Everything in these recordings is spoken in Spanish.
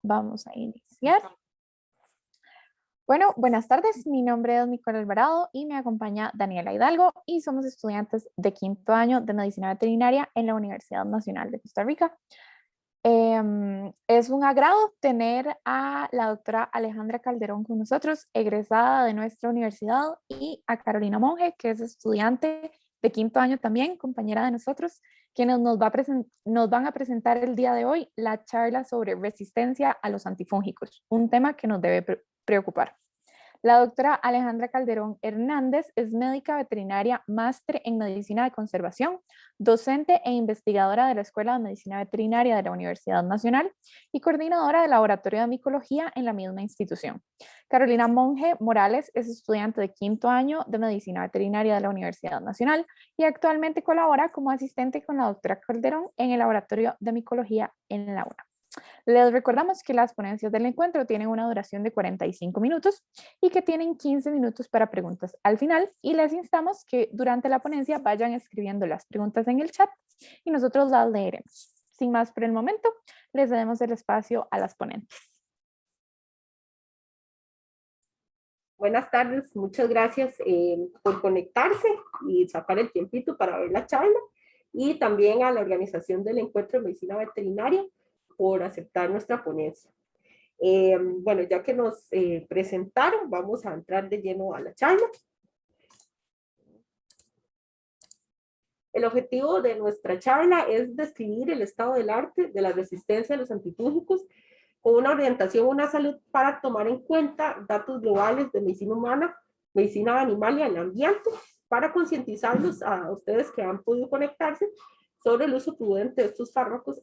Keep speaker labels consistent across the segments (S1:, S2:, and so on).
S1: Vamos a iniciar. Bueno, buenas tardes. Mi nombre es Nicole Alvarado y me acompaña Daniela Hidalgo y somos estudiantes de quinto año de Medicina Veterinaria en la Universidad Nacional de Costa Rica. Es un agrado tener a la doctora Alejandra Calderón con nosotros, egresada de nuestra universidad, y a Carolina Monge, que es estudiante de quinto año también, compañera de nosotros, quienes nos van a presentar el día de hoy la charla sobre resistencia a los antifúngicos, un tema que nos debe preocupar. La doctora Alejandra Calderón Hernández es médica veterinaria, máster en medicina de conservación, docente e investigadora de la Escuela de Medicina Veterinaria de la Universidad Nacional y coordinadora del Laboratorio de Micología en la misma institución. Carolina Monge Morales es estudiante de quinto año de Medicina Veterinaria de la Universidad Nacional y actualmente colabora como asistente con la doctora Calderón en el Laboratorio de Micología en la UNA. Les recordamos que las ponencias del encuentro tienen una duración de 45 minutos y que tienen 15 minutos para preguntas al final, y les instamos que durante la ponencia vayan escribiendo las preguntas en el chat y nosotros las leeremos. Sin más por el momento, les damos el espacio a las ponentes.
S2: Buenas tardes, muchas gracias por conectarse y sacar el tiempito para ver la charla, y también a la organización del Encuentro de Medicina Veterinaria por aceptar nuestra ponencia. Bueno, ya que nos presentaron, vamos a entrar de lleno a la charla. El objetivo de nuestra charla es describir el estado del arte de la resistencia a los antifúngicos con una orientación a una salud para tomar en cuenta datos globales de medicina humana, medicina animal y el ambiente, para concientizarlos a ustedes que han podido conectarse sobre el uso prudente de estos fármacos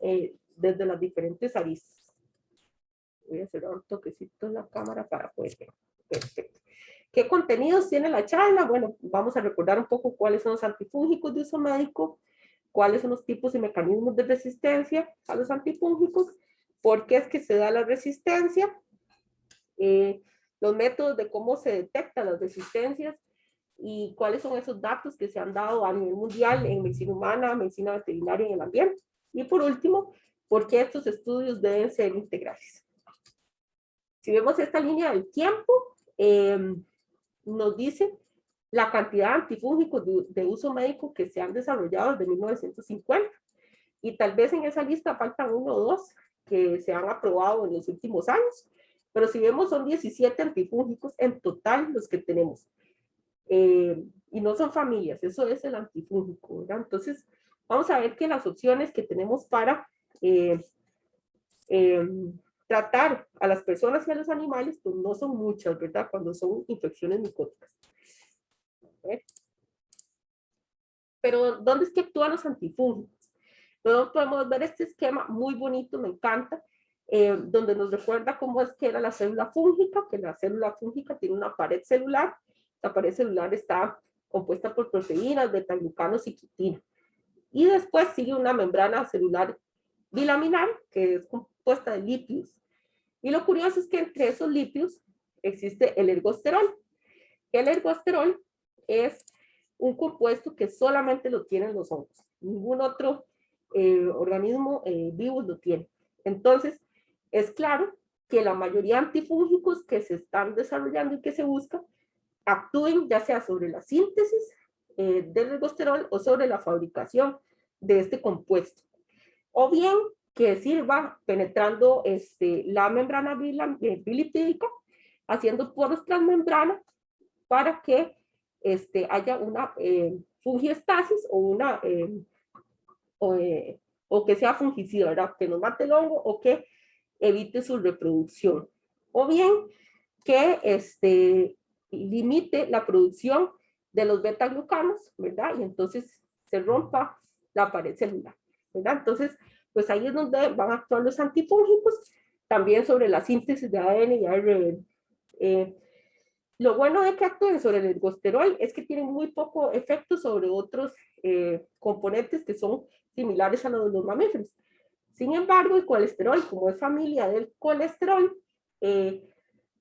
S2: desde las diferentes aristas. Voy a hacer un toquecito en la cámara para poder ver. Perfecto. ¿Qué contenidos tiene la charla? Bueno, vamos a recordar un poco cuáles son los antifúngicos de uso médico, cuáles son los tipos y mecanismos de resistencia a los antifúngicos, por qué es que se da la resistencia, los métodos de cómo se detectan las resistencias y cuáles son esos datos que se han dado a nivel mundial en medicina humana, medicina veterinaria y en el ambiente. Y por último, por qué estos estudios deben ser integrales. Si vemos esta línea del tiempo, nos dice la cantidad de antifúngicos de uso médico que se han desarrollado desde 1950. Y tal vez en esa lista faltan uno o dos que se han aprobado en los últimos años. Pero si vemos, son 17 antifúngicos en total los que tenemos. Y no son familias, eso es el antifúngico, ¿verdad? Entonces, vamos a ver que las opciones que tenemos para tratar a las personas y a los animales, pues no son muchas, ¿verdad? Cuando son infecciones micóticas. Pero, ¿dónde es que actúan los antifúngicos? Luego podemos ver este esquema muy bonito, me encanta, donde nos recuerda cómo es que era la célula fúngica, que la célula fúngica tiene una pared celular. La pared celular está compuesta por proteínas, beta-glucanos y quitina. Y después sigue una membrana celular bilaminar, que es compuesta de lípidos. Y lo curioso es que entre esos lípidos existe el ergosterol. El ergosterol es un compuesto que solamente lo tienen los hongos. Ningún otro organismo vivo lo tiene. Entonces, es claro que la mayoría de antifúngicos que se están desarrollando y que se buscan actúen ya sea sobre la síntesis del ergosterol o sobre la fabricación de este compuesto. O bien que sirva penetrando la membrana bilipídica, haciendo poros transmembrana para que haya una fungiestasis o que sea fungicida, ¿verdad? Que no mate el hongo o que evite su reproducción. O bien que limite la producción de los beta-glucanos, ¿verdad? Y entonces se rompa la pared celular, ¿verdad? Entonces, pues ahí es donde van a actuar los antifúngicos, también sobre la síntesis de ADN y ARN. Lo bueno de que actúen sobre el ergosterol es que tienen muy poco efecto sobre otros componentes que son similares a los de los mamíferos. Sin embargo, el colesterol, como es familia del colesterol,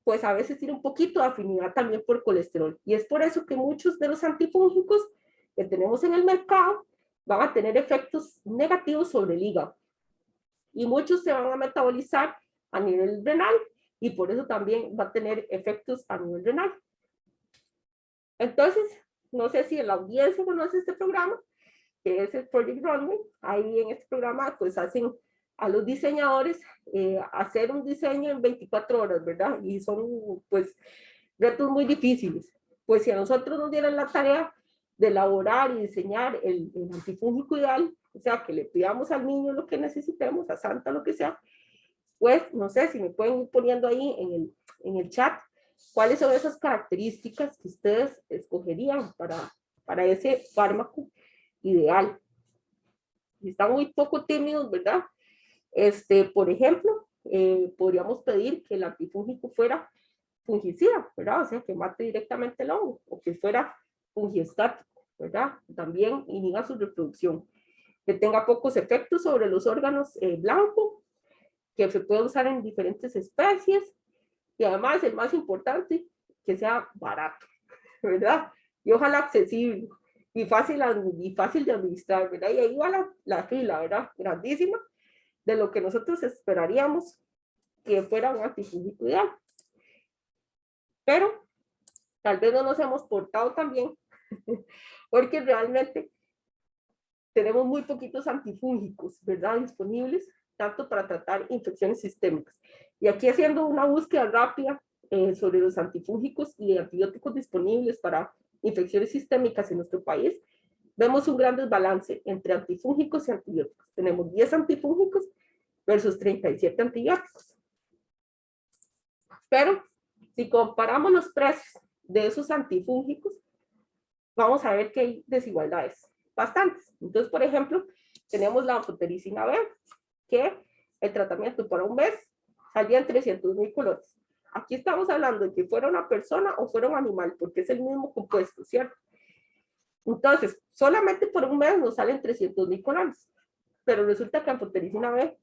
S2: pues a veces tiene un poquito de afinidad también por colesterol. Y es por eso que muchos de los antifúngicos que tenemos en el mercado van a tener efectos negativos sobre el hígado. Y muchos se van a metabolizar a nivel renal y por eso también va a tener efectos a nivel renal. Entonces, no sé si la audiencia conoce este programa, que es el Project Runway. Ahí en este programa pues hacen a los diseñadores hacer un diseño en 24 horas, ¿verdad? Y son pues retos muy difíciles. Pues si a nosotros nos dieran la tarea de elaborar y diseñar el antifúngico ideal, o sea, que le pidamos al niño lo que necesitemos, a Santa lo que sea, pues no sé si me pueden ir poniendo ahí en el chat cuáles son esas características que ustedes escogerían para ese fármaco ideal. Si están muy poco tímidos, ¿verdad? Por ejemplo, podríamos pedir que el antifúngico fuera fungicida, ¿verdad? O sea, que mate directamente el hongo, o que fuera fungiestático, ¿verdad? También inhiba su reproducción, que tenga pocos efectos sobre los órganos blancos, que se puede usar en diferentes especies, y además, el más importante, que sea barato, ¿verdad? Y ojalá accesible y fácil de administrar, ¿verdad? Y ahí va la fila, ¿verdad? Grandísima de lo que nosotros esperaríamos que fuera un antifúngico ideal. Pero tal vez no nos hemos portado tan bien, porque realmente tenemos muy poquitos antifúngicos, ¿verdad? Disponibles, tanto para tratar infecciones sistémicas. Y aquí haciendo una búsqueda rápida sobre los antifúngicos y antibióticos disponibles para infecciones sistémicas en nuestro país, vemos un gran desbalance entre antifúngicos y antibióticos. Tenemos 10 antifúngicos versus 37 antibióticos. Pero si comparamos los precios de esos antifúngicos, vamos a ver que hay desigualdades bastantes. Entonces, por ejemplo, tenemos la anfotericina B, que el tratamiento para un mes salía en 300,000 colones. Aquí estamos hablando de que fuera una persona o fuera un animal, porque es el mismo compuesto, ¿cierto? Entonces, solamente por un mes nos salen 300,000 colones, pero resulta que la anfotericina B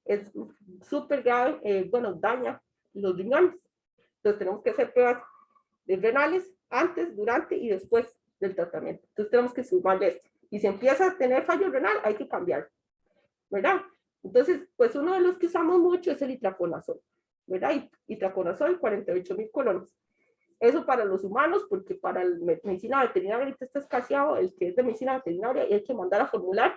S2: es súper grave, bueno, daña los riñones. Entonces, tenemos que hacer pruebas de renales antes, durante y después del tratamiento. Entonces, tenemos que sumarle esto. Y si empieza a tener fallo renal, hay que cambiar, ¿verdad? Entonces, pues uno de los que usamos mucho es el itraconazol, ¿verdad? Itraconazol, 48,000 colones. Eso para los humanos, porque para la medicina veterinaria ahorita está escaseado, el que es de medicina veterinaria, y hay que mandar a formular,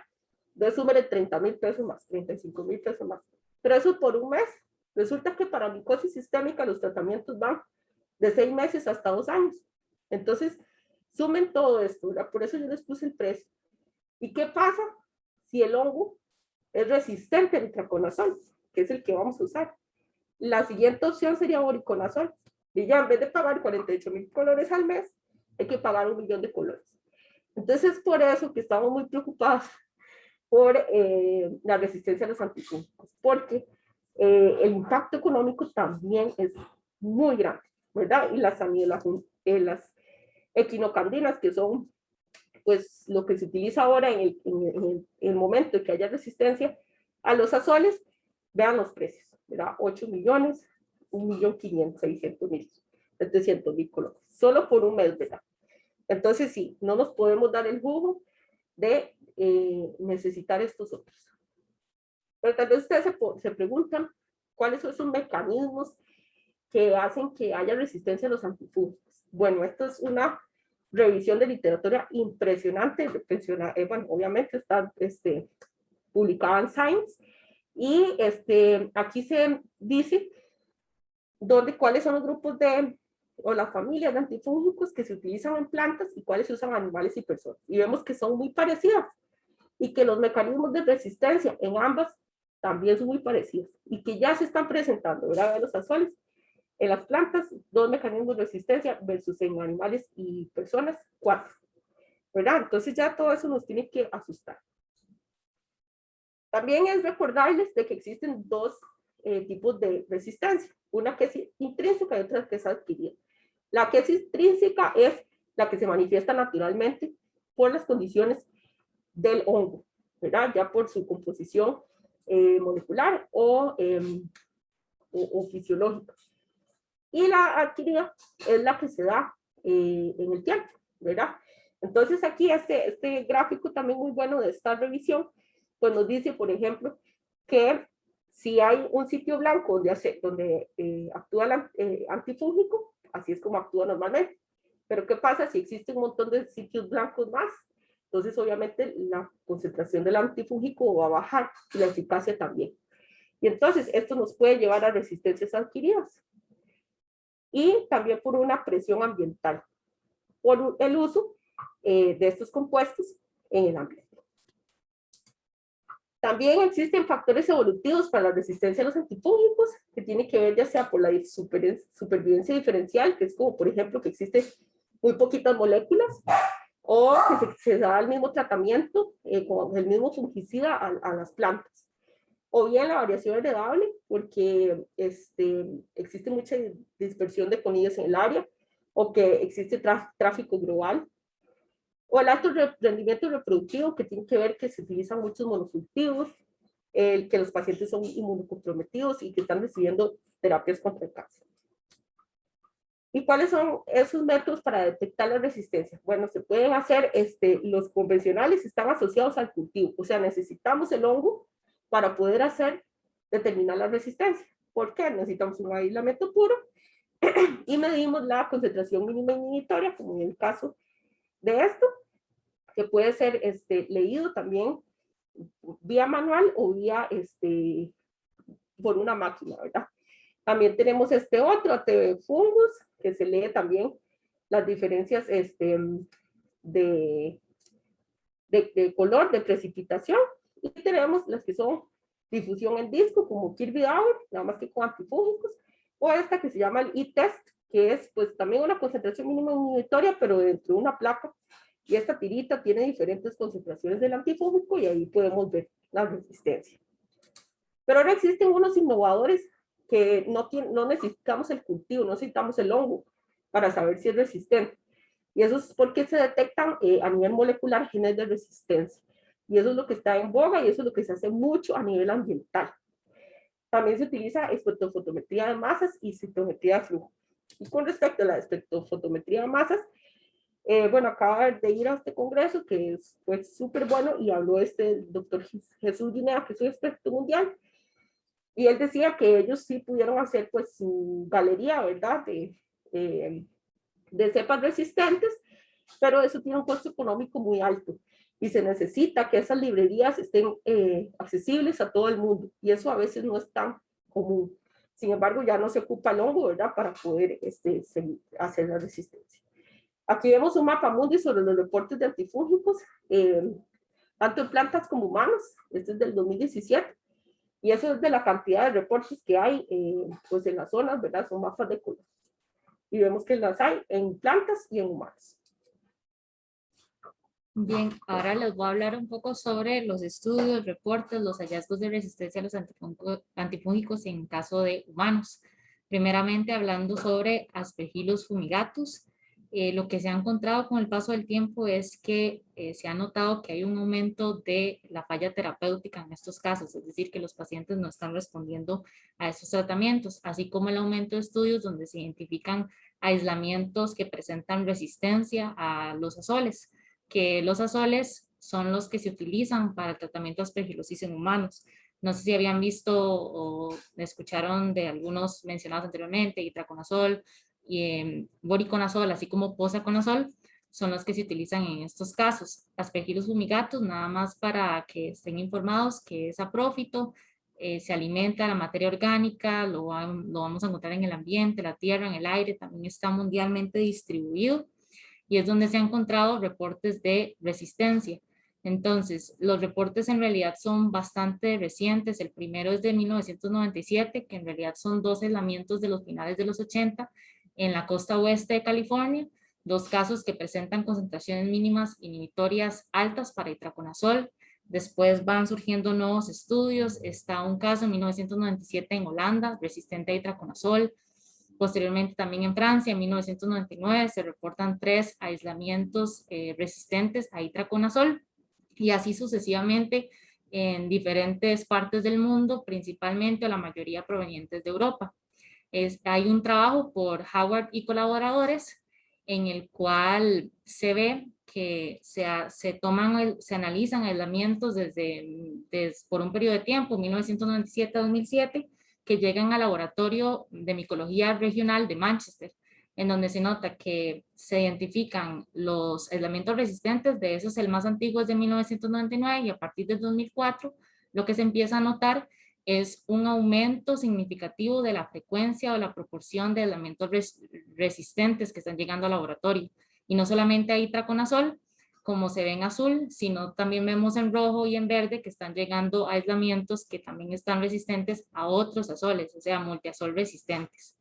S2: entonces súmele 30,000 pesos más, 35,000 pesos más. Pero eso por un mes. Resulta que para micosis sistémica los tratamientos van de 6 meses hasta 2 años. Entonces, sumen todo esto, ¿verdad? Por eso yo les puse el precio. ¿Y qué pasa si el hongo es resistente al itraconazol, que es el que vamos a usar? La siguiente opción sería oriconazol. Y ya en vez de pagar 48,000 colones al mes, hay que pagar 1,000,000 de colones. Entonces, por eso que estamos muy preocupados por la resistencia a los antifúngicos, porque el impacto económico también es muy grande, ¿verdad? Y las equinocandinas, que son pues lo que se utiliza ahora en el momento en que haya resistencia a los azoles, vean los precios, ¿verdad? 8 millones, 1,500,000, 600,000, 700,000 colones, solo por un mes, ¿verdad? Entonces sí, no nos podemos dar el lujo de necesitar estos otros. Pero tal vez ustedes se preguntan cuáles son esos mecanismos que hacen que haya resistencia a los antifúngicos. Bueno, esto es una revisión de literatura impresionante, bueno, obviamente está publicada en Science, y aquí se dice cuáles son los grupos o la familia de antifúngicos que se utilizan en plantas y cuáles se usan en animales y personas. Y vemos que son muy parecidas y que los mecanismos de resistencia en ambas también son muy parecidos y que ya se están presentando, ¿verdad? Los azoles en las plantas, 2 mecanismos de resistencia versus en animales y personas, 4, ¿verdad? Entonces ya todo eso nos tiene que asustar. También es recordarles de que existen 2 tipos de resistencia, una que es intrínseca y otra que es adquirida. La que es intrínseca es la que se manifiesta naturalmente por las condiciones del hongo, ¿verdad? Ya por su composición molecular o fisiológica. Y la adquirida es la que se da en el tiempo, ¿verdad? Entonces aquí este gráfico también muy bueno de esta revisión, pues nos dice, por ejemplo, que Si hay un sitio blanco donde actúa el antifúngico, así es como actúa normalmente. Pero ¿qué pasa si existe un montón de sitios blancos más? Entonces, obviamente, la concentración del antifúngico va a bajar y la eficacia también. Y entonces, esto nos puede llevar a resistencias adquiridas. Y también por una presión ambiental, por el uso de estos compuestos en el ambiente. También existen factores evolutivos para la resistencia a los antifúngicos, que tiene que ver ya sea por la supervivencia diferencial, que es como, por ejemplo, que existen muy poquitas moléculas, o que se da el mismo tratamiento con el mismo fungicida a las plantas. O bien la variación heredable, porque existe mucha dispersión de colillas en el área, o que existe tráfico global, o el alto rendimiento reproductivo, que tiene que ver que se utilizan muchos monocultivos, que los pacientes son inmunocomprometidos y que están recibiendo terapias contra el cáncer. ¿Y cuáles son esos métodos para detectar la resistencia? Bueno, se pueden hacer, los convencionales están asociados al cultivo, o sea, necesitamos el hongo para poder determinar la resistencia. ¿Por qué? Necesitamos un aislamiento puro y medimos la concentración mínima inhibitoria, como en el caso de esto, que puede ser leído también vía manual o vía por una máquina, ¿verdad? También tenemos otro de fungus, que se lee también las diferencias de color, de precipitación, y tenemos las que son difusión en disco, como Kirby Dauer, nada más que con antifúngicos, o esta que se llama el e-test, que es pues también una concentración mínima inhibitoria, pero dentro de una placa, y esta tirita tiene diferentes concentraciones del antifúngico y ahí podemos ver la resistencia. Pero ahora existen unos innovadores que no necesitamos el cultivo, no necesitamos el hongo para saber si es resistente. Y eso es porque se detectan a nivel molecular genes de resistencia. Y eso es lo que está en boga y eso es lo que se hace mucho a nivel ambiental. También se utiliza espectrofotometría de masas y citometría de flujo. Y con respecto a la espectrofotometría de masas, bueno, acaba de ir a este congreso que fue súper bueno y habló doctor Jesús Guinea, que es un experto mundial, y él decía que ellos sí pudieron hacer pues su galería, ¿verdad? De cepas resistentes, pero eso tiene un costo económico muy alto y se necesita que esas librerías estén accesibles a todo el mundo y eso a veces no es tan común. Sin embargo, ya no se ocupa el hongo, ¿verdad? Para poder hacer la resistencia. Aquí vemos un mapa mundi sobre los reportes de antifúngicos, tanto en plantas como humanos. Este es del 2017. Y eso es de la cantidad de reportes que hay pues en las zonas, ¿verdad? Son mapas de color. Y vemos que las hay en plantas y en humanos.
S3: Bien, ahora les voy a hablar un poco sobre los estudios, reportes, los hallazgos de resistencia a los antifúngicos en caso de humanos. Primeramente, hablando sobre Aspergillus fumigatus. Lo que se ha encontrado con el paso del tiempo es que se ha notado que hay un aumento de la falla terapéutica en estos casos, es decir, que los pacientes no están respondiendo a estos tratamientos, así como el aumento de estudios donde se identifican aislamientos que presentan resistencia a los azoles, que los azoles son los que se utilizan para el tratamiento de aspergilosis en humanos. No sé si habían visto o escucharon de algunos mencionados anteriormente, itraconazol y voriconazol, así como posaconazol, son los que se utilizan en estos casos. Aspergillus fumigatus, nada más para que estén informados que es saprófito, se alimenta de la materia orgánica, lo vamos a encontrar en el ambiente, la tierra, en el aire, también está mundialmente distribuido y es donde se han encontrado reportes de resistencia. Entonces, los reportes en realidad son bastante recientes. El primero es de 1997, que en realidad son 2 aislamientos de los finales de los 80 en la costa oeste de California, 2 casos que presentan concentraciones mínimas inhibitorias altas para itraconazol. Después van surgiendo nuevos estudios. Está un caso en 1997 en Holanda, resistente a itraconazol. Posteriormente también en Francia, en 1999, se reportan 3 aislamientos resistentes a itraconazol y así sucesivamente en diferentes partes del mundo, principalmente o la mayoría provenientes de Europa. Hay un trabajo por Howard y colaboradores en el cual se ve que se analizan aislamientos por un periodo de tiempo, 1997 a 2007, que llegan al laboratorio de micología regional de Manchester, en donde se nota que se identifican los aislamientos resistentes. De esos el más antiguo es de 1999, y a partir del 2004 lo que se empieza a notar es un aumento significativo de la frecuencia o la proporción de aislamientos resistentes que están llegando al laboratorio. Y no solamente hay itraconazol, como se ve en azul, sino también vemos en rojo y en verde que están llegando aislamientos que también están resistentes a otros azoles, o sea, multiazol resistentes.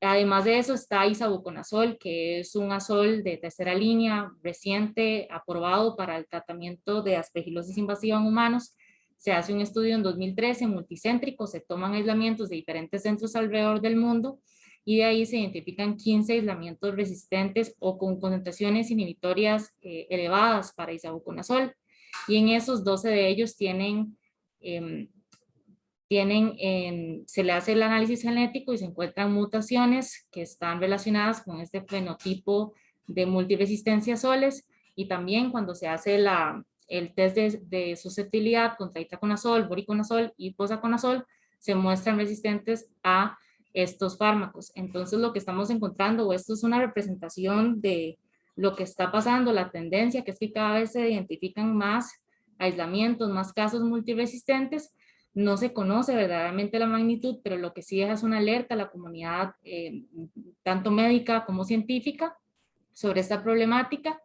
S3: Además de eso está isavuconazol, que es un azol de tercera línea reciente aprobado para el tratamiento de aspergilosis invasiva en humanos. Se hace un estudio en 2013 multicéntrico, se toman aislamientos de diferentes centros alrededor del mundo y de ahí se identifican 15 aislamientos resistentes o con concentraciones inhibitorias elevadas para isavuconazol, y en esos 12 de ellos se le hace el análisis genético y se encuentran mutaciones que están relacionadas con este fenotipo de multiresistencia a azoles, y también cuando se hace el test de susceptibilidad contra itraconazol, voriconazol y posaconazol, se muestran resistentes a estos fármacos. Entonces lo que estamos encontrando, o esto es una representación de lo que está pasando, la tendencia que es que cada vez se identifican más aislamientos, más casos multiresistentes. No se conoce verdaderamente la magnitud, pero lo que sí es una alerta a la comunidad, tanto médica como científica, sobre esta problemática,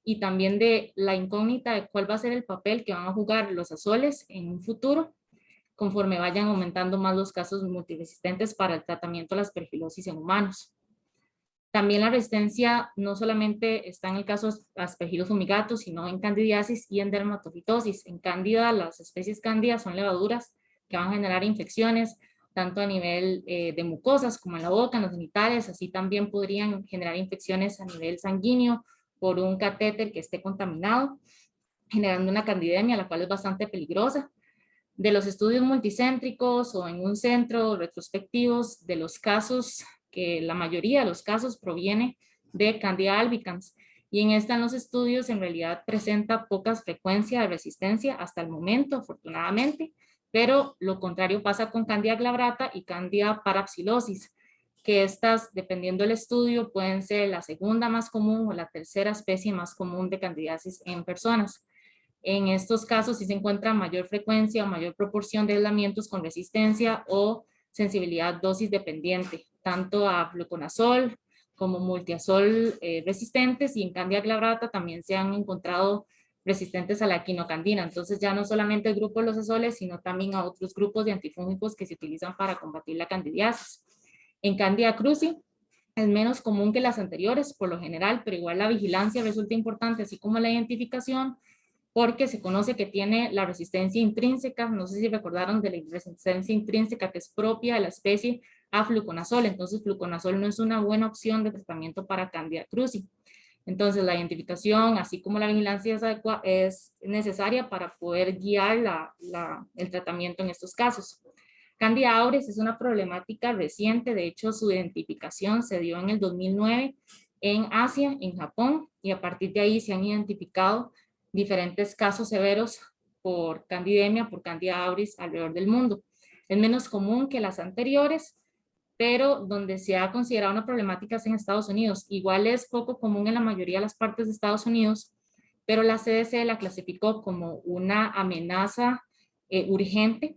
S3: y también de la incógnita de cuál va a ser el papel que van a jugar los azoles en un futuro, conforme vayan aumentando más los casos multiresistentes para el tratamiento de la aspergilosis en humanos. También la resistencia no solamente está en el caso de Aspergillus fumigatus, sino en candidiasis y en dermatofitosis. En cándida, las especies cándidas son levaduras que van a generar infecciones, tanto a nivel de mucosas como en la boca, en los genitales. Así también podrían generar infecciones a nivel sanguíneo por un catéter que esté contaminado, generando una candidemia, la cual es bastante peligrosa. De los estudios multicéntricos o en un centro retrospectivos de los casos, que la mayoría de los casos proviene de Candida albicans, y en los estudios en realidad presenta poca frecuencia de resistencia hasta el momento, afortunadamente, pero lo contrario pasa con Candida glabrata y Candida parapsilosis, que estas, dependiendo del estudio, pueden ser la segunda más común o la tercera especie más común de candidiasis en personas. En estos casos sí se encuentra mayor frecuencia o mayor proporción de aislamientos con resistencia o sensibilidad dosis dependiente, tanto a fluconazol como multiazol resistentes, y en Candida glabrata también se han encontrado resistentes a la quinocandina. Entonces ya no solamente el grupo de los azoles, sino también a otros grupos de antifúngicos que se utilizan para combatir la candidiasis. En Candida krusei es menos común que las anteriores por lo general, pero igual la vigilancia resulta importante, así como la identificación, porque se conoce que tiene la resistencia intrínseca. No sé si recordaron de la resistencia intrínseca que es propia de la especie a fluconazol. Entonces fluconazol no es una buena opción de tratamiento para Candida krusei. Entonces la identificación, así como la vigilancia es necesaria para poder guiar el tratamiento en estos casos. Candida auris es una problemática reciente. De hecho, su identificación se dio en el 2009 en Asia, en Japón, y a partir de ahí se han identificado diferentes casos severos por candidemia, por Candida auris alrededor del mundo. Es menos común que las anteriores, pero donde se ha considerado una problemática es en Estados Unidos. Igual es poco común en la mayoría de las partes de Estados Unidos, pero la CDC la clasificó como una amenaza urgente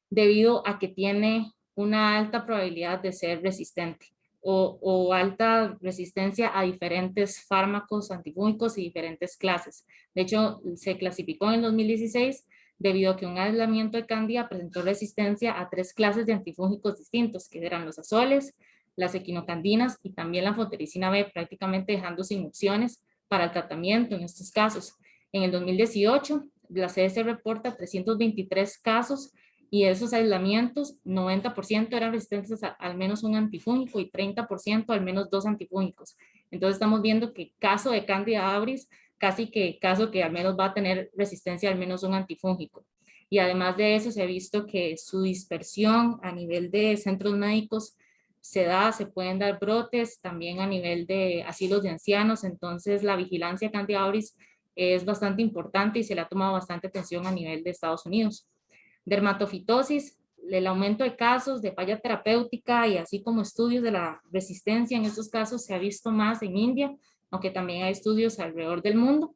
S3: debido a que tiene una alta probabilidad de ser resistente o alta resistencia a diferentes fármacos antifúngicos y diferentes clases. De hecho, se clasificó en el 2016 debido a que un aislamiento de Candida presentó resistencia a 3 clases de antifúngicos distintos, que eran los azoles, las equinocandinas y también la anfotericina B, prácticamente dejando sin opciones para el tratamiento en estos casos. En el 2018, la CDC reporta 323 casos, y esos aislamientos, 90% eran resistentes a al menos un antifúngico y 30% al menos 2 antifúngicos. Entonces estamos viendo que caso de Candida auris, casi que caso que al menos va a tener resistencia al menos un antifúngico. Y además de eso se ha visto que su dispersión a nivel de centros médicos se pueden dar brotes también a nivel de asilos de ancianos, entonces la vigilancia Candida auris es bastante importante y se le ha tomado bastante atención a nivel de Estados Unidos. Dermatofitosis, el aumento de casos de falla terapéutica y así como estudios de la resistencia en estos casos se ha visto más en India, aunque también hay estudios alrededor del mundo.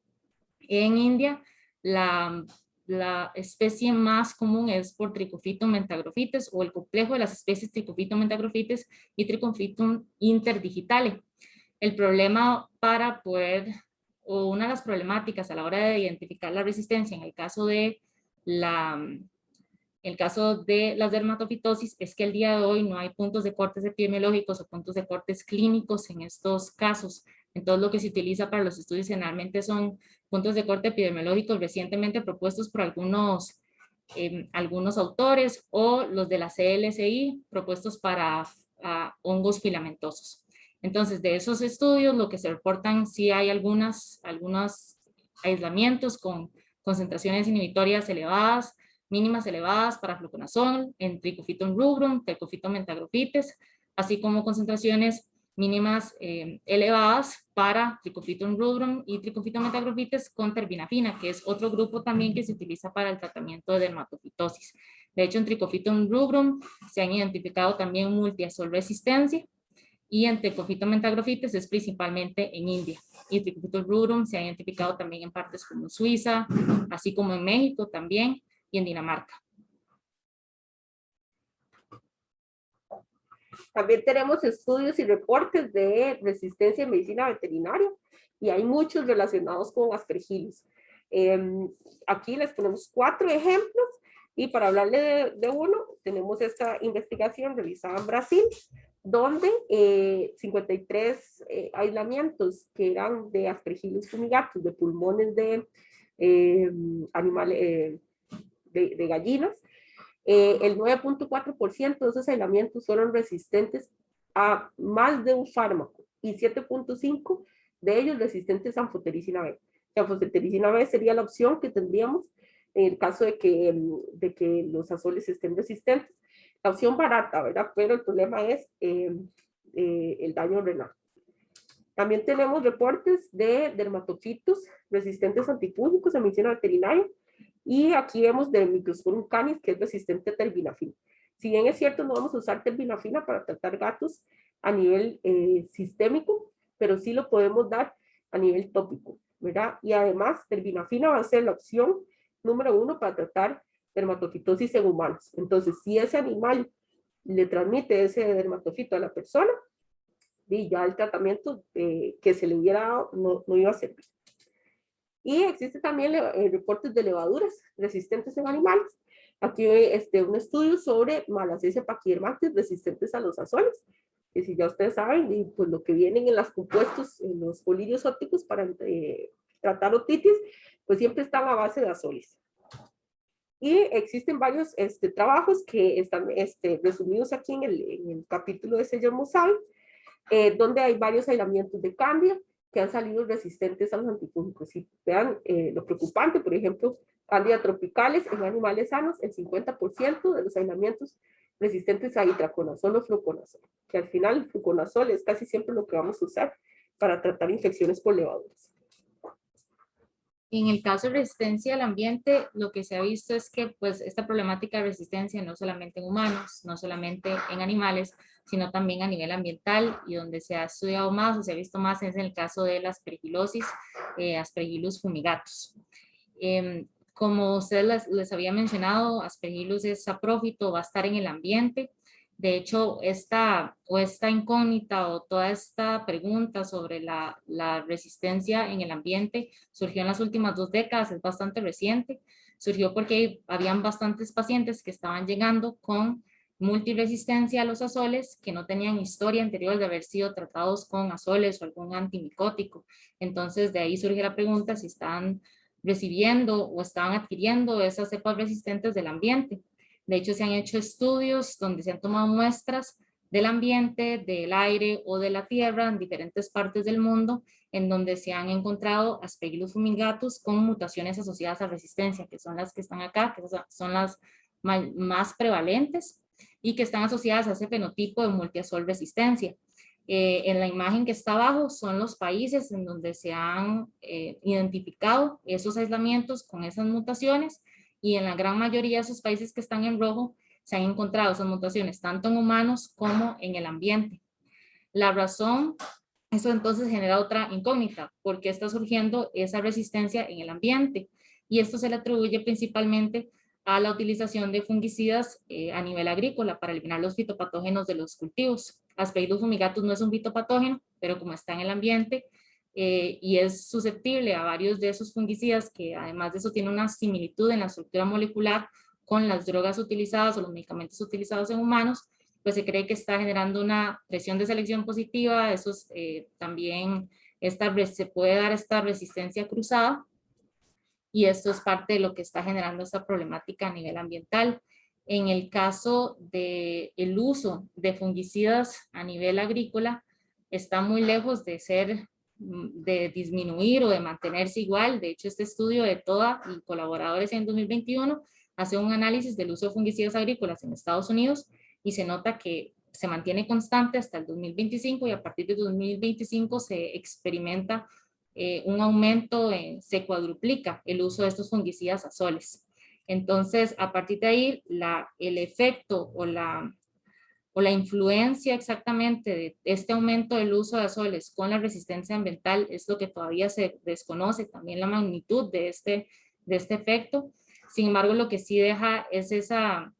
S3: En India, la especie más común es por Trichophyton mentagrofites o el complejo de las especies Trichophyton mentagrofites y Trichophyton interdigitale. El problema para poder, o una de las problemáticas a la hora de identificar la resistencia en el caso de las dermatofitosis es que el día de hoy no hay puntos de cortes epidemiológicos o puntos de cortes clínicos en estos casos. Entonces lo que se utiliza para los estudios generalmente son puntos de corte epidemiológicos recientemente propuestos por algunos autores o los de la CLSI propuestos para hongos filamentosos. Entonces de esos estudios lo que se reportan sí hay algunos aislamientos con concentraciones inhibitorias elevadas, mínimas elevadas para fluconazol, en Trichophyton rubrum, Trichophyton mentagrofites, así como concentraciones mínimas elevadas para Trichophyton rubrum y Trichophyton mentagrofites con terbinafina, que es otro grupo también que se utiliza para el tratamiento de dermatofitosis. De hecho, en Trichophyton rubrum se han identificado también multiazol resistencia y en Trichophyton mentagrofites es principalmente en India. Y Trichophyton rubrum se ha identificado también en partes como Suiza, así como en México también y en Dinamarca.
S2: También tenemos estudios y reportes de resistencia en medicina veterinaria y hay muchos relacionados con Aspergillus. Aquí les ponemos 4 ejemplos y para hablarle de uno, tenemos esta investigación realizada en Brasil, donde 53 aislamientos que eran de Aspergillus fumigatus, de pulmones de animales, de gallinas, el 9.4% de esos aislamientos fueron resistentes a más de un fármaco y 7.5% de ellos resistentes a anfotericina B. La anfotericina B sería la opción que tendríamos en el caso de que los azoles estén resistentes. La opción barata, ¿verdad? Pero el problema es el daño renal. También tenemos reportes de dermatofitos resistentes a antifúngicos en medicina veterinaria. Y aquí vemos de Microsporum canis, que es resistente a terbinafina. Si bien es cierto, no vamos a usar terbinafina para tratar gatos a nivel sistémico, pero sí lo podemos dar a nivel tópico, ¿verdad? Y además, terbinafina va a ser la opción número 1 para tratar dermatofitosis en humanos. Entonces, si ese animal le transmite ese dermatofito a la persona, y ya el tratamiento que se le hubiera dado no iba a servir. Y existen también reportes de levaduras resistentes en animales. Aquí un estudio sobre Malassezia pachydermatis resistentes a los azoles. Que si ya ustedes saben, pues lo que vienen en los compuestos, en los colirios ópticos para tratar otitis, pues siempre están a base de azoles. Y existen varios trabajos que están resumidos aquí en el capítulo de Sello Mosal, donde hay varios aislamientos de Candida que han salido resistentes a los antifúngicos. Si vean lo preocupante, por ejemplo, Candida tropicales en animales sanos, el 50% de los aislamientos resistentes a itraconazol o fluconazol, que al final el fluconazol es casi siempre lo que vamos a usar para tratar infecciones por levaduras.
S3: En el caso de resistencia al ambiente, lo que se ha visto es que pues, esta problemática de resistencia no solamente en humanos, no solamente en animales, sino también a nivel ambiental, y donde se ha estudiado más o se ha visto más es en el caso de la aspergilosis, Aspergillus fumigatus. Como ustedes les había mencionado, Aspergillus es saprófito, va a estar en el ambiente. De hecho, esta incógnita o toda esta pregunta sobre la resistencia en el ambiente surgió en las últimas 2 décadas, es bastante reciente. Surgió porque habían bastantes pacientes que estaban llegando con multiresistencia a los azoles que no tenían historia anterior de haber sido tratados con azoles o algún antimicótico. Entonces, de ahí surge la pregunta si están recibiendo o están adquiriendo esas cepas resistentes del ambiente. De hecho, se han hecho estudios donde se han tomado muestras del ambiente, del aire o de la tierra en diferentes partes del mundo, en donde se han encontrado Aspergillus fumigatus con mutaciones asociadas a resistencia, que son las que están acá, que son las más prevalentes. y que están asociadas a ese fenotipo de multiazol resistencia. En la imagen que está abajo son los países en donde se han identificado esos aislamientos con esas mutaciones, y en la gran mayoría de esos países que están en rojo se han encontrado esas mutaciones tanto en humanos como en el ambiente. La razón, eso entonces genera otra incógnita: ¿por qué está surgiendo esa resistencia en el ambiente? Y esto se le atribuye principalmente a la utilización de fungicidas a nivel agrícola para eliminar los fitopatógenos de los cultivos. Aspergillus fumigatus no es un fitopatógeno, pero como está en el ambiente y es susceptible a varios de esos fungicidas, que además de eso tiene una similitud en la estructura molecular con las drogas utilizadas o los medicamentos utilizados en humanos, pues se cree que está generando una presión de selección positiva. Esos, también se puede dar esta resistencia cruzada, y esto es parte de lo que está generando esta problemática a nivel ambiental. En el caso del uso de fungicidas a nivel agrícola, está muy lejos de disminuir o de mantenerse igual. De hecho, este estudio de TOA y colaboradores en 2021 hace un análisis del uso de fungicidas agrícolas en Estados Unidos, y se nota que se mantiene constante hasta el 2025, y a partir de 2025 se experimenta un aumento, se cuadruplica el uso de estos fungicidas azoles. Entonces, a partir de ahí, el efecto o la influencia exactamente de este aumento del uso de azoles con la resistencia ambiental es lo que todavía se desconoce, también la magnitud de este efecto. Sin embargo, lo que sí deja es esa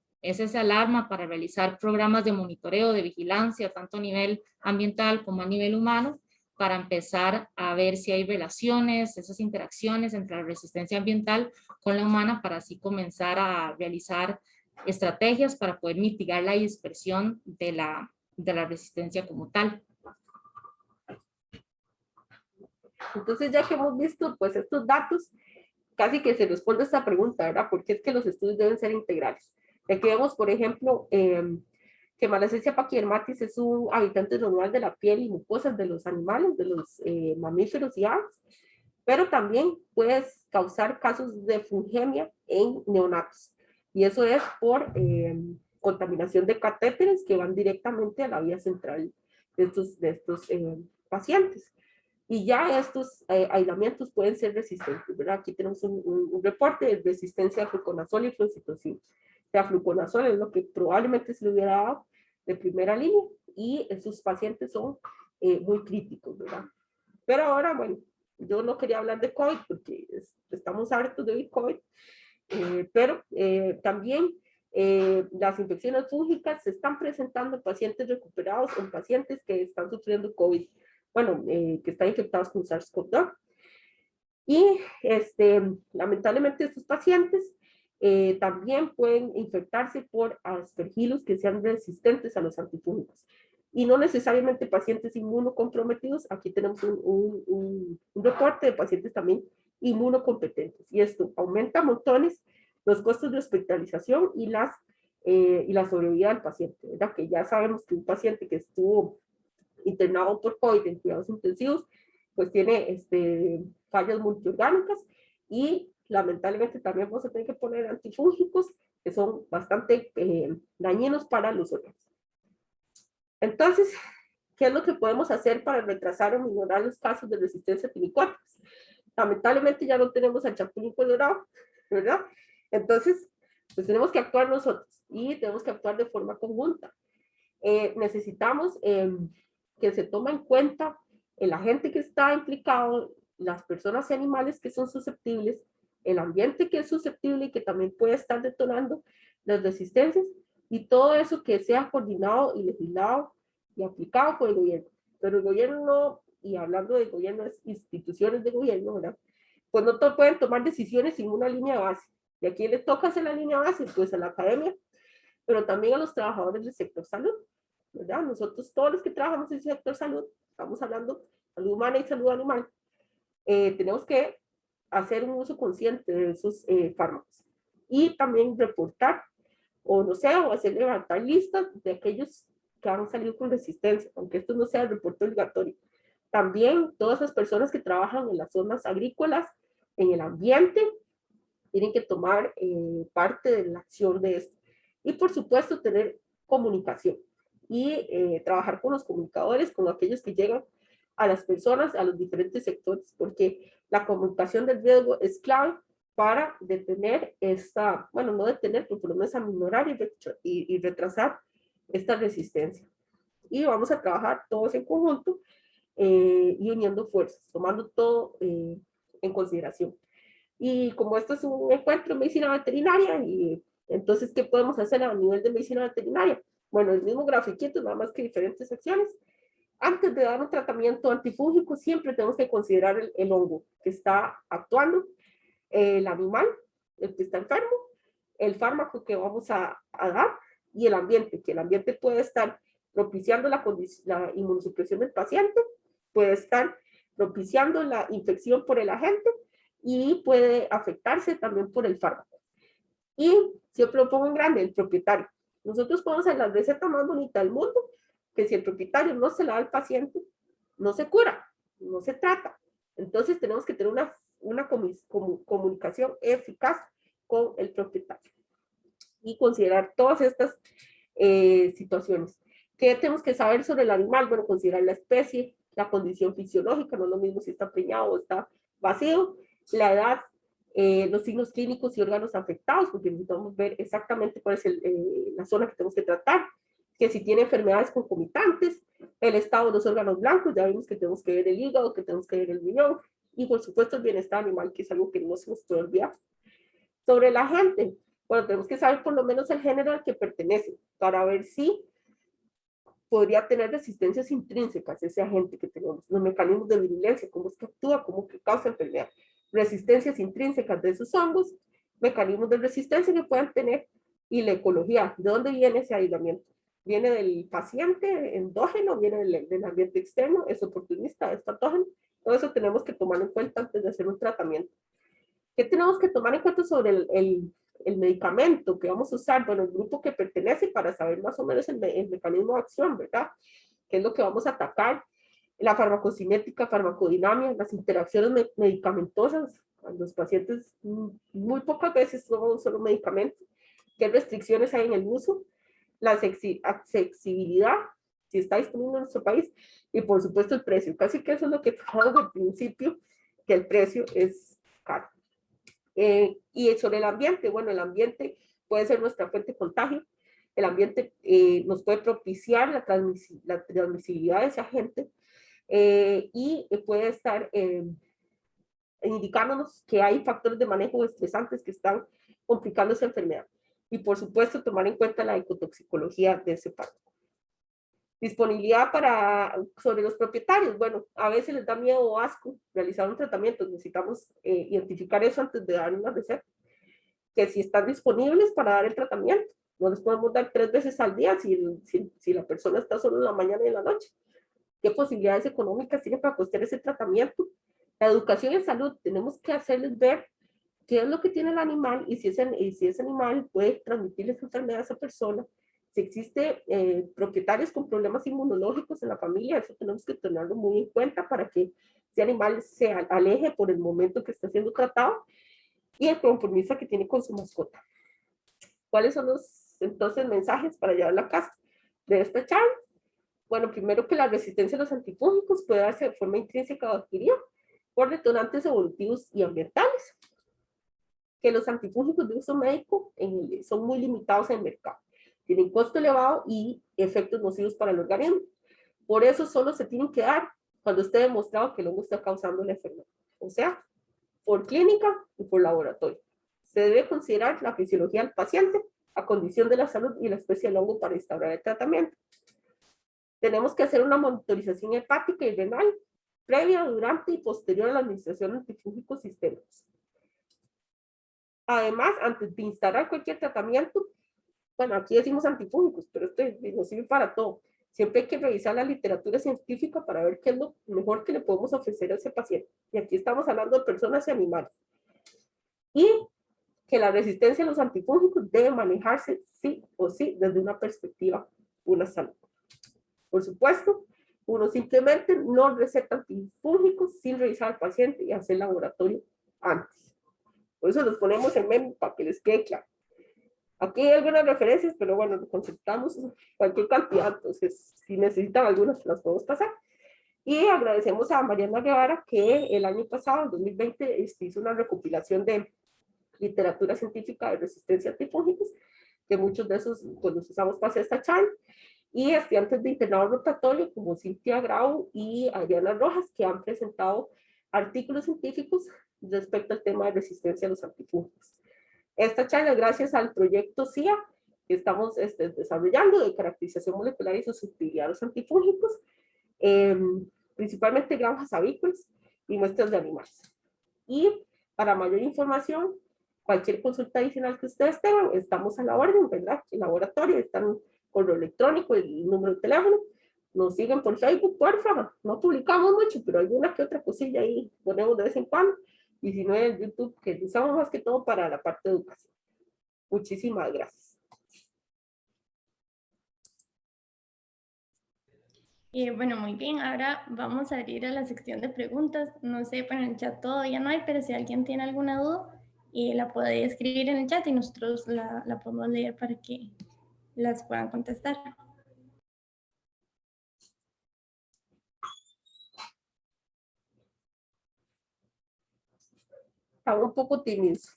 S3: alarma para realizar programas de monitoreo, de vigilancia, tanto a nivel ambiental como a nivel humano, para empezar a ver si hay relaciones, esas interacciones entre la resistencia ambiental con la humana, para así comenzar a realizar estrategias para poder mitigar la dispersión de la resistencia como tal.
S2: Entonces, ya que hemos visto pues estos datos, casi que se responde a esta pregunta, ¿verdad? ¿Por qué es que los estudios deben ser integrales? Aquí vemos, por ejemplo, que Malassezia paquidermatis es un habitante normal de la piel y mucosas de los animales, de los mamíferos y aves, pero también puede causar casos de fungemia en neonatos. Y eso es por contaminación de catéteres que van directamente a la vía central de estos pacientes. Y ya estos aislamientos pueden ser resistentes, ¿verdad? Aquí tenemos un reporte de resistencia a fluconazol y fluoxetosina. O sea, fluconazol es lo que probablemente se le hubiera dado de primera línea, y esos pacientes son muy críticos, ¿verdad? Pero ahora, bueno, yo no quería hablar de COVID porque estamos hartos de oír COVID, pero también las infecciones fúngicas se están presentando en pacientes recuperados o en pacientes que están sufriendo COVID, bueno, que están infectados con SARS-CoV-2. Y lamentablemente estos pacientes también pueden infectarse por aspergillus que sean resistentes a los antifúngicos. Y no necesariamente pacientes inmunocomprometidos. Aquí tenemos un reporte de pacientes también inmunocompetentes. Y esto aumenta montones los costos de hospitalización y la sobrevida del paciente, ¿verdad? Que ya sabemos que un paciente que estuvo internado por COVID en cuidados intensivos, pues tiene fallas multiorgánicas, y lamentablemente también vamos a tener que poner antifúngicos que son bastante dañinos para los órganos. Entonces, ¿qué es lo que podemos hacer para retrasar o minorar los casos de resistencia a timicotes? Lamentablemente ya no tenemos al chapulín colorado, ¿verdad? Entonces, pues tenemos que actuar nosotros, y tenemos que actuar de forma conjunta. Necesitamos que se tome en cuenta el agente que está implicado, las personas y animales que son susceptibles, el ambiente que es susceptible y que también puede estar detonando las resistencias, y todo eso que sea coordinado y legislado y aplicado por el gobierno. Pero el gobierno no, y hablando de gobierno, es instituciones de gobierno, ¿verdad? Pues no pueden tomar decisiones sin una línea base. ¿Y a quién le toca hacer la línea base? Pues a la academia, pero también a los trabajadores del sector salud, ¿verdad? Nosotros, todos los que trabajamos en el sector salud, estamos hablando de salud humana y salud animal, tenemos que hacer un uso consciente de esos fármacos, y también reportar, o no sé, o hacer levantar listas de aquellos que han salido con resistencia, aunque esto no sea el reporte obligatorio. También todas las personas que trabajan en las zonas agrícolas, en el ambiente, tienen que tomar parte de la acción de esto. Y por supuesto tener comunicación y trabajar con los comunicadores, con aquellos que llegan a las personas, a los diferentes sectores, porque la comunicación del riesgo es clave para detener esta, bueno, no detener, pero por lo menos aminorar y retrasar esta resistencia. Y vamos a trabajar todos en conjunto y uniendo fuerzas, tomando todo en consideración. Y como esto es un encuentro de medicina veterinaria, y entonces, ¿qué podemos hacer a nivel de medicina veterinaria? Bueno, el mismo grafiquito, nada más que diferentes secciones. Antes de dar un tratamiento antifúngico, siempre tenemos que considerar el hongo que está actuando, el animal, el que está enfermo, el fármaco que vamos a dar y el ambiente, que el ambiente puede estar propiciando la inmunosupresión del paciente, puede estar propiciando la infección por el agente y puede afectarse también por el fármaco. Y siempre lo pongo en grande, el propietario. Nosotros podemos hacer la receta más bonita del mundo, que si el propietario no se la da al paciente, no se cura, no se trata. Entonces tenemos que tener una comunicación eficaz con el propietario y considerar todas estas situaciones. ¿Qué tenemos que saber sobre el animal? Bueno, considerar la especie, la condición fisiológica, no es lo mismo si está preñado o está vacío, la edad, los signos clínicos y órganos afectados, porque necesitamos ver exactamente cuál es la zona que tenemos que tratar, que si tiene enfermedades concomitantes, el estado de los órganos blancos, ya vimos que tenemos que ver el hígado, que tenemos que ver el riñón, y por supuesto el bienestar animal, que es algo que no se nos puede olvidar. Sobre la gente, bueno, tenemos que saber por lo menos el género al que pertenece, para ver si podría tener resistencias intrínsecas ese agente que tenemos, los mecanismos de virulencia, cómo es que actúa, cómo que causa enfermedad, resistencias intrínsecas de esos hongos, mecanismos de resistencia que puedan tener, y la ecología, ¿de dónde viene ese aislamiento? ¿Viene del paciente endógeno? ¿Viene del ambiente externo? ¿Es oportunista? ¿Es patógeno? Todo eso tenemos que tomar en cuenta antes de hacer un tratamiento. ¿Qué tenemos que tomar en cuenta sobre el medicamento que vamos a usar? Bueno, el grupo que pertenece para saber más o menos el mecanismo de acción, ¿verdad? ¿Qué es lo que vamos a atacar? La farmacocinética, farmacodinamia, las interacciones medicamentosas. Los pacientes muy pocas veces toman solo medicamentos. ¿Qué restricciones hay en el uso? La accesibilidad, si está disponible en nuestro país, y por supuesto el precio. Casi que eso es lo que tratamos al principio, que el precio es caro. Y sobre el ambiente, bueno, el ambiente puede ser nuestra fuente de contagio, el ambiente nos puede propiciar la transmisibilidad de ese agente y puede estar indicándonos que hay factores de manejo estresantes que están complicando esa enfermedad. Y por supuesto tomar en cuenta la ecotoxicología de ese fármaco. Disponibilidad sobre los propietarios. Bueno, a veces les da miedo o asco realizar un tratamiento. Necesitamos identificar eso antes de dar una receta. Que si están disponibles para dar el tratamiento. No les podemos dar 3 veces al día si la persona está solo en la mañana y en la noche. ¿Qué posibilidades económicas tiene para costear ese tratamiento? La educación en salud. Tenemos que hacerles ver qué es lo que tiene el animal y si ese animal puede transmitirle esa enfermedad a esa persona. Si existe propietarios con problemas inmunológicos en la familia, eso tenemos que tenerlo muy en cuenta para que ese animal se aleje por el momento que está siendo tratado, y el compromiso que tiene con su mascota. ¿Cuáles son los entonces mensajes para llevar a casa de esta charla? Bueno, primero que la resistencia a los antifúngicos puede darse de forma intrínseca o adquirida por detonantes evolutivos y ambientales. Que los antifúngicos de uso médico son muy limitados en el mercado. Tienen costo elevado y efectos nocivos para el organismo. Por eso solo se tienen que dar cuando esté demostrado que el hongo está causando la enfermedad. O sea, por clínica y por laboratorio. Se debe considerar la fisiología del paciente, la condición de la salud y la especie del hongo para instaurar el tratamiento. Tenemos que hacer una monitorización hepática y renal previa, durante y posterior a la administración de antifúngicos sistémicos. Además, antes de instalar cualquier tratamiento, bueno, aquí decimos antifúngicos, pero esto nos sirve para todo. Siempre hay que revisar la literatura científica para ver qué es lo mejor que le podemos ofrecer a ese paciente. Y aquí estamos hablando de personas y animales. Y que la resistencia a los antifúngicos debe manejarse sí o sí desde una perspectiva de una salud. Por supuesto, uno simplemente no receta antifúngicos sin revisar al paciente y hacer laboratorio antes. Por eso los ponemos en meme para que les quede claro. Aquí hay algunas referencias, pero bueno, lo consultamos cualquier cantidad, entonces si necesitan algunas, las podemos pasar. Y agradecemos a Mariana Guevara que el año pasado, en 2020, hizo una recopilación de literatura científica de resistencia a antifúngicos, que muchos de esos pues, los usamos para hacer esta charla, y estudiantes de internado rotatorio como Cintia Grau y Adriana Rojas, que han presentado artículos científicos respecto al tema de resistencia a los antifúngicos. Esta charla es gracias al proyecto CIA que estamos desarrollando de caracterización molecular y susceptibilidad a los antifúngicos, principalmente granjas avícolas y muestras de animales. Y para mayor información, cualquier consulta adicional que ustedes tengan, estamos a la orden, ¿verdad? El laboratorio, está en correo electrónico, el número de teléfono. Nos siguen por Facebook, porfa. No publicamos mucho, pero alguna que otra cosilla ahí ponemos de vez en cuando. Y si no es YouTube, que usamos más que todo para la parte de educación. Muchísimas gracias.
S4: Bueno, muy bien. Ahora vamos a abrir a la sección de preguntas. No sé, pero en el chat todavía no hay, pero si alguien tiene alguna duda, la puede escribir en el chat y nosotros la podemos leer para que las puedan contestar.
S2: Están un poco tímidos.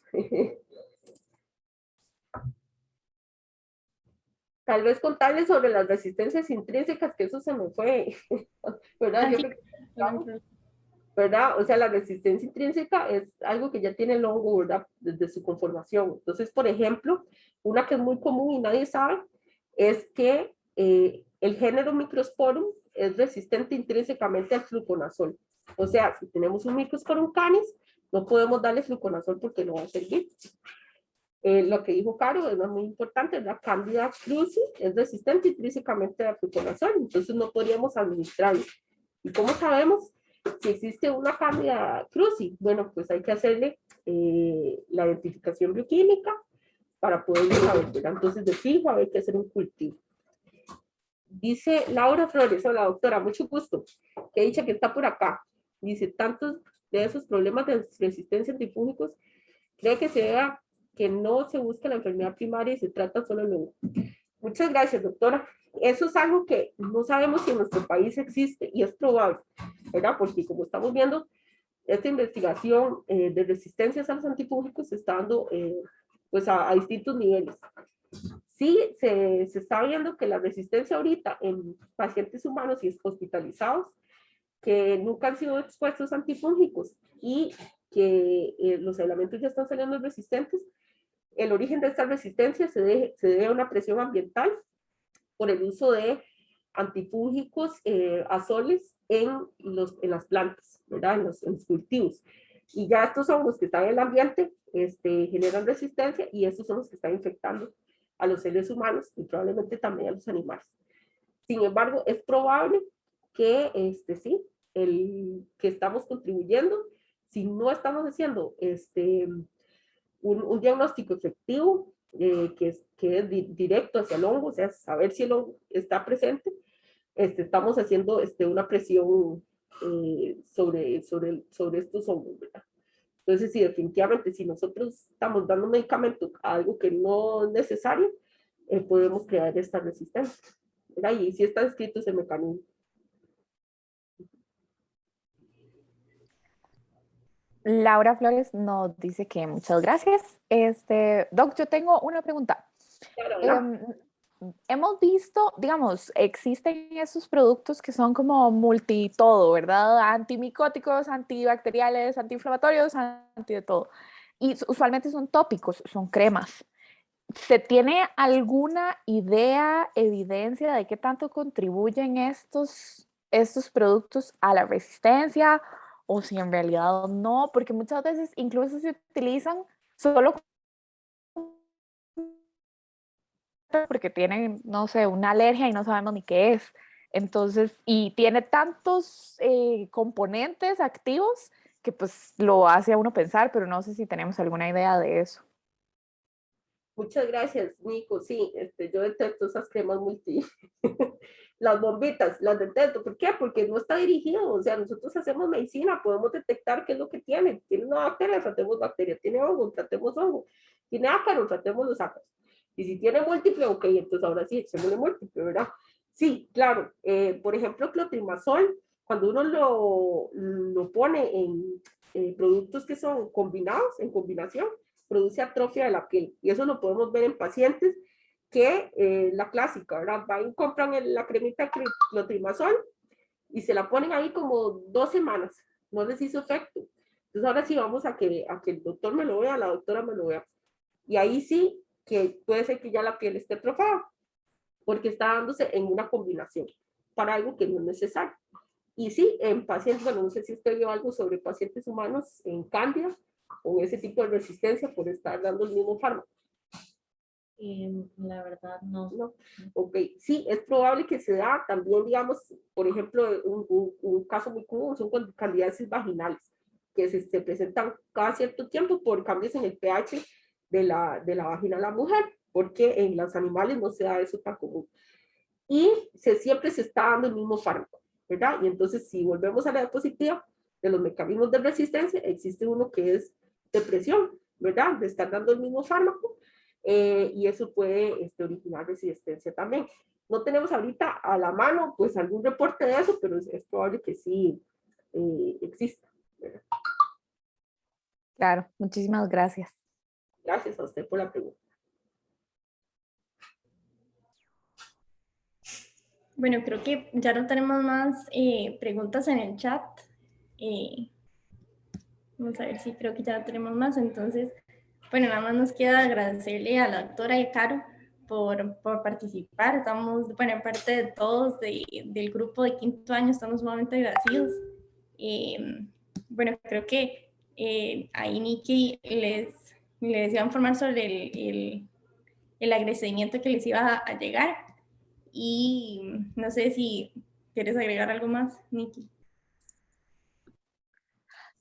S2: Tal vez contarles sobre las resistencias intrínsecas, que eso se me fue, ¿verdad? ¿Verdad? O sea, la resistencia intrínseca es algo que ya tiene el hongo, ¿verdad? Desde su conformación. Entonces, por ejemplo, una que es muy común y nadie sabe, es que el género Microsporum es resistente intrínsecamente al fluconazol. O sea, si tenemos un Microsporum canis, no podemos darle fluconazol porque no va a servir. Lo que dijo Caro es muy importante, la Candida cruzi es resistente intrínsecamente al fluconazol, entonces no podríamos administrarlo. ¿Y cómo sabemos si existe una Candida cruzi? Bueno, pues hay que hacerle la identificación bioquímica para poder saber, ¿verdad? Entonces de fijo hay que hacer un cultivo. Dice Laura Flores, hola doctora, mucho gusto, que dicha que está por acá. Dice, tantos de esos problemas de resistencia antifúngicos, cree que se vea que no se busca la enfermedad primaria y se trata solo el hongo. Muchas gracias, doctora. Eso es algo que no sabemos si en nuestro país existe y es probable, ¿verdad? Porque como estamos viendo, esta investigación de resistencias a los antifúngicos se está dando pues a distintos niveles. Sí, se está viendo que la resistencia ahorita en pacientes humanos y hospitalizados que nunca han sido expuestos a antifúngicos y que los elementos ya están saliendo resistentes, el origen de esta resistencia se debe a una presión ambiental por el uso de antifúngicos azoles en las plantas, ¿verdad? En los cultivos. Y ya estos hongos que están en el ambiente generan resistencia y estos son los que están infectando a los seres humanos y probablemente también a los animales. Sin embargo, es probable que sí, que estamos contribuyendo, si no estamos haciendo un diagnóstico efectivo que es directo hacia el hongo, o sea, saber si el hongo está presente, estamos haciendo una presión sobre estos hongos, ¿verdad? Entonces, sí, definitivamente, si nosotros estamos dando medicamento a algo que no es necesario, podemos crear esta resistencia, ¿verdad? Y sí está escrito ese mecanismo.
S1: Laura Flores nos dice que muchas gracias. Doc, yo tengo una pregunta. Hemos visto, digamos, existen esos productos que son como multitodo, ¿verdad? Antimicóticos, antibacteriales, antiinflamatorios, anti de todo. Y usualmente son tópicos, son cremas. ¿Se tiene alguna idea, evidencia de qué tanto contribuyen estos productos a la resistencia o si en realidad no? Porque muchas veces incluso se utilizan solo porque tienen, no sé, una alergia y no sabemos ni qué es. Entonces, y tiene tantos componentes activos que pues lo hace a uno pensar, pero no sé si tenemos alguna idea de eso.
S2: Muchas gracias, Nico. Sí, yo detesto esas cremas multi. Las bombitas, las detesto. ¿Por qué? Porque no está dirigido. O sea, nosotros hacemos medicina, podemos detectar qué es lo que tiene. Tiene una bacteria, tratemos bacteria. Tiene hongo, tratemos hongo. Tiene ácaro, tratemos los ácaros. Y si tiene múltiple, ok, entonces ahora sí, echémosle múltiple, ¿verdad? Sí, claro. Por ejemplo, clotrimazol, cuando uno lo pone en productos que son combinados, en combinación, produce atrofia de la piel. Y eso lo podemos ver en pacientes que la clásica, ¿verdad? Van y compran la cremita clotrimazol y se la ponen ahí como 2 semanas. No les hizo efecto. Entonces ahora sí vamos a que el doctor me lo vea, la doctora me lo vea. Y ahí sí que puede ser que ya la piel esté atrofiada, porque está dándose en una combinación para algo que no es necesario. Y sí, en pacientes, bueno, no sé si usted vio algo sobre pacientes humanos en cándida o ese tipo de resistencia por estar dando el mismo fármaco.
S3: La verdad, no.
S2: No. Ok, sí, es probable que se da también, digamos, por ejemplo, un caso muy común son candidiasis vaginales, que se presentan cada cierto tiempo por cambios en el pH de la vagina de la mujer, porque en los animales no se da eso tan común. Y siempre se está dando el mismo fármaco, ¿verdad? Y entonces, si volvemos a la diapositiva de los mecanismos de resistencia, existe uno que es depresión, ¿verdad? De estar dando el mismo fármaco, y eso puede originar resistencia también. No tenemos ahorita a la mano, pues, algún reporte de eso, pero es probable que sí exista, ¿verdad?
S1: Claro, muchísimas gracias.
S2: Gracias a usted por la pregunta.
S4: Bueno, creo que ya no tenemos más preguntas en el chat. Vamos a ver si creo que ya no tenemos más. Entonces, bueno, nada más nos queda agradecerle a la doctora y a Caro por participar. Estamos, bueno, en parte de todos del grupo de quinto año, estamos sumamente agradecidos. Bueno, creo que ahí Nikki les iba a informar sobre el agradecimiento que les iba a llegar. Y no sé si quieres agregar algo más, Nikki.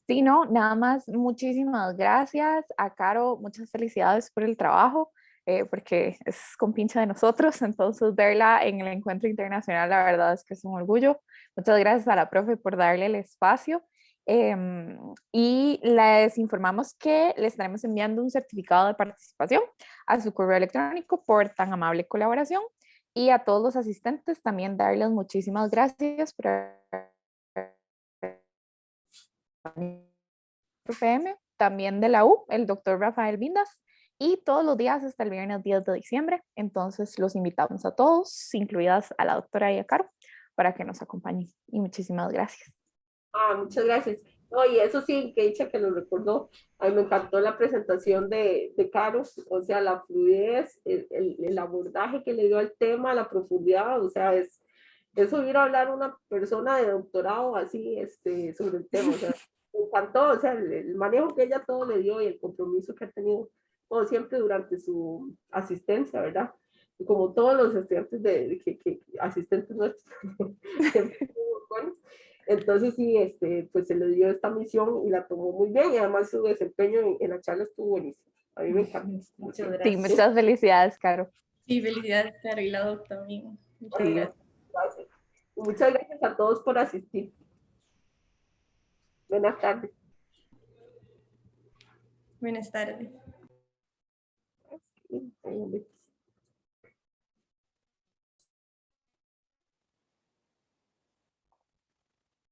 S1: Sí, no, nada más, muchísimas gracias a Caro, muchas felicidades por el trabajo, porque es compincha de nosotros, entonces verla en el encuentro internacional, la verdad es que es un orgullo. Muchas gracias a la profe por darle el espacio, y les informamos que le estaremos enviando un certificado de participación a su correo electrónico por tan amable colaboración, y a todos los asistentes también darles muchísimas gracias por FM, también de la U, el doctor Rafael Vindas, y todos los días hasta el viernes 10 de diciembre. Entonces los invitamos a todos, incluidas a la doctora y a Caro, para que nos acompañen. Y muchísimas gracias.
S2: Muchas gracias. Oye, eso sí, que dicha que lo recordó. A mí me encantó la presentación de Caro, o sea, la fluidez, el abordaje que le dio al tema, la profundidad, o sea, es oír hablar una persona de doctorado así, sobre el tema, o sea, me encantó, o sea, el manejo que ella todo le dio y el compromiso que ha tenido, como siempre, durante su asistencia, ¿verdad? Y como todos los estudiantes que asistentes nuestros, siempre muy buenos. Entonces sí, pues se le dio esta misión y la tomó muy bien, y además su desempeño en la charla estuvo buenísimo. A mí me encanta.
S3: Muchas
S1: Sí,
S3: gracias.
S1: muchas felicidades, Caro.
S4: Sí, felicidades, Caro, y la doctora también. Muchas
S1: Sí.
S4: gracias.
S2: Gracias. Y muchas gracias a todos por asistir. Buenas tardes.
S4: Buenas tardes.
S2: Sí,